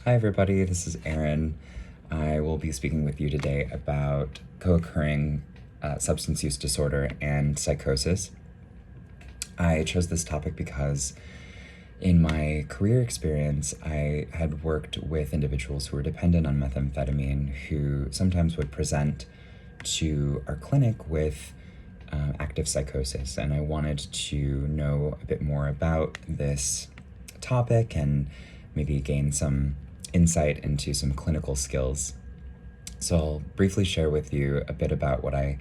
Hi everybody, this is Aaron. I will be speaking with you today about co-occurring substance use disorder and psychosis. I chose this topic because in my career experience, I had worked with individuals who were dependent on methamphetamine who sometimes would present to our clinic with active psychosis, and I wanted to know a bit more about this topic and maybe gain some insight into some clinical skills. So I'll briefly share with you a bit about what I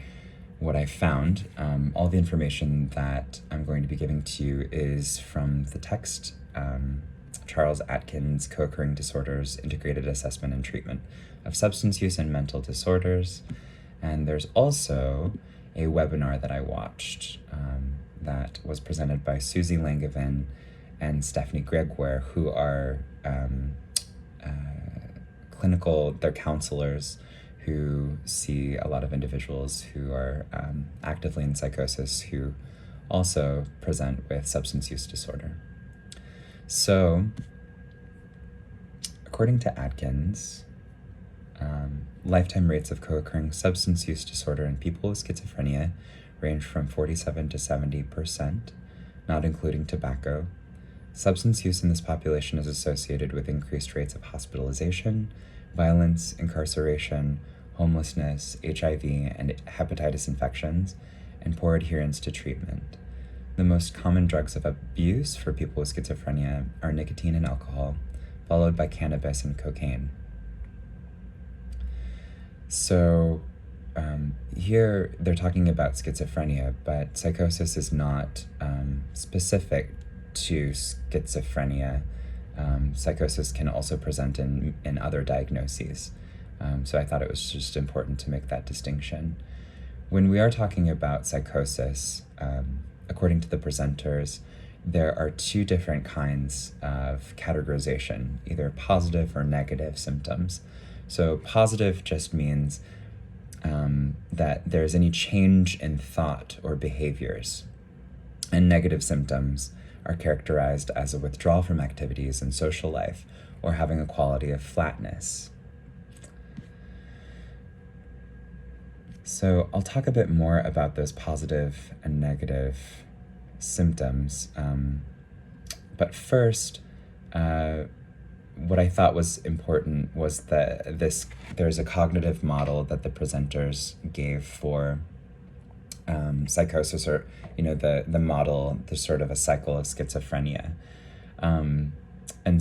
found. All the information that I'm going to be giving to you is from the text, Charles Atkins' Co-occurring Disorders, Integrated Assessment and Treatment of Substance Use and Mental Disorders. And there's also a webinar that I watched that was presented by Susie Langevin and Stephanie Gregoire, who are they're counselors who see a lot of individuals who are actively in psychosis who also present with substance use disorder. So, according to Atkins, lifetime rates of co-occurring substance use disorder in people with schizophrenia range from 47 to 70%, not including tobacco. Substance use in this population is associated with increased rates of hospitalization, violence, incarceration, homelessness, HIV, and hepatitis infections, and poor adherence to treatment. The most common drugs of abuse for people with schizophrenia are nicotine and alcohol, followed by cannabis and cocaine. So here they're talking about schizophrenia, but psychosis is not specific to schizophrenia. Psychosis can also present in other diagnoses. So I thought it was just important to make that distinction. When we are talking about psychosis, according to the presenters, there are two different kinds of categorization, either positive or negative symptoms. So positive just means that there's any change in thought or behaviors, and negative symptoms are characterized as a withdrawal from activities in social life or having a quality of flatness. So I'll talk a bit more about those positive and negative symptoms. But first, what I thought was important was that there's a cognitive model that the presenters gave for psychosis, or the model, there's sort of a cycle of schizophrenia. And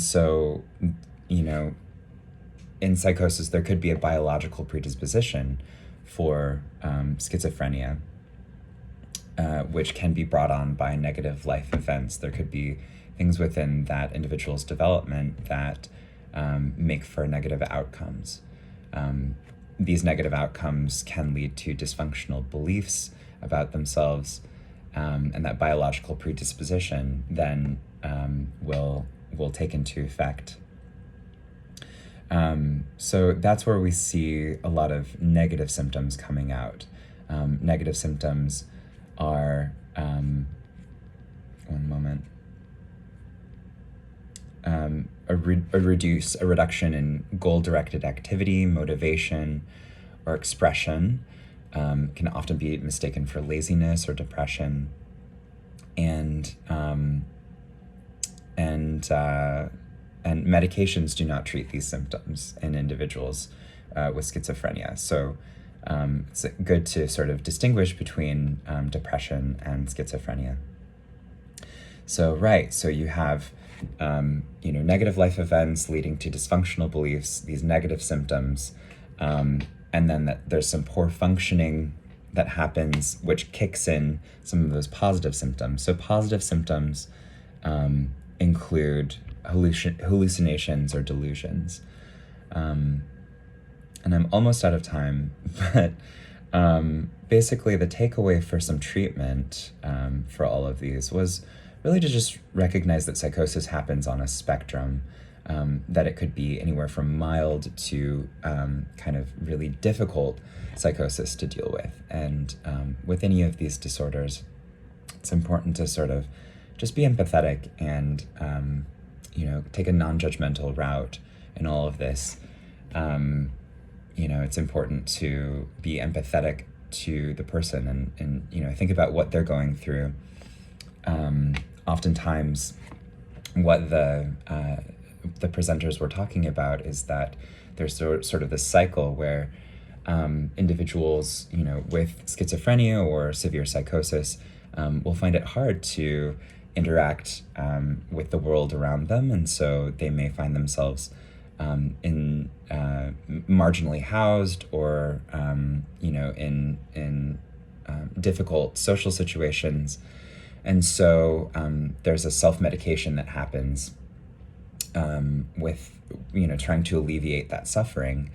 so, in psychosis, there could be a biological predisposition for schizophrenia, which can be brought on by negative life events. There could be things within that individual's development that make for negative outcomes. These negative outcomes can lead to dysfunctional beliefs about themselves, and that biological predisposition then will take into effect. So that's where we see a lot of negative symptoms coming out. Negative symptoms are, a reduction in goal-directed activity, motivation, or expression. Can often be mistaken for laziness or depression, and medications do not treat these symptoms in individuals with schizophrenia. So it's good to sort of distinguish between depression and schizophrenia. So you have negative life events leading to dysfunctional beliefs, these negative symptoms, and then there's some poor functioning that happens, which kicks in some of those positive symptoms. So positive symptoms include hallucinations or delusions. And I'm almost out of time, but basically the takeaway for some treatment for all of these was really to just recognize that psychosis happens on a spectrum, that it could be anywhere from mild to kind of really difficult psychosis to deal with. And with any of these disorders, it's important to sort of just be empathetic and, take a non-judgmental route in all of this, it's important to be empathetic to the person and think about what they're going through. Oftentimes, what the presenters were talking about is that there's sort of this cycle where individuals, with schizophrenia or severe psychosis, will find it hard to interact with the world around them, and so they may find themselves in marginally housed or in difficult social situations, and so there's a self-medication that happens with trying to alleviate that suffering,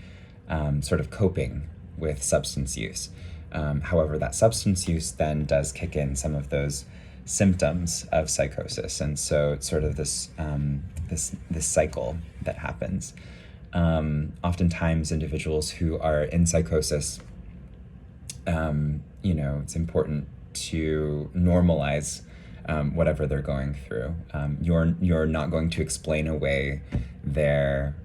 sort of coping with substance use. However, that substance use then does kick in some of those symptoms of psychosis, and so it's sort of this cycle that happens. Oftentimes, individuals who are in psychosis, it's important to normalize whatever they're going through. You're not going to explain away their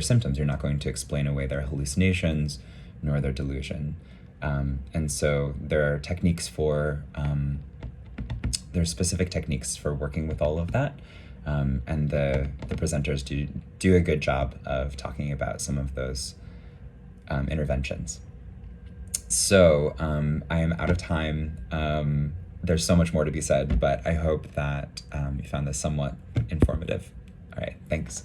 symptoms. You're not going to explain away their hallucinations nor their delusion. And so there are techniques there's specific techniques for working with all of that. And the presenters do a good job of talking about some of those interventions. So I am out of time. There's so much more to be said, but I hope that you found this somewhat informative. All right, thanks.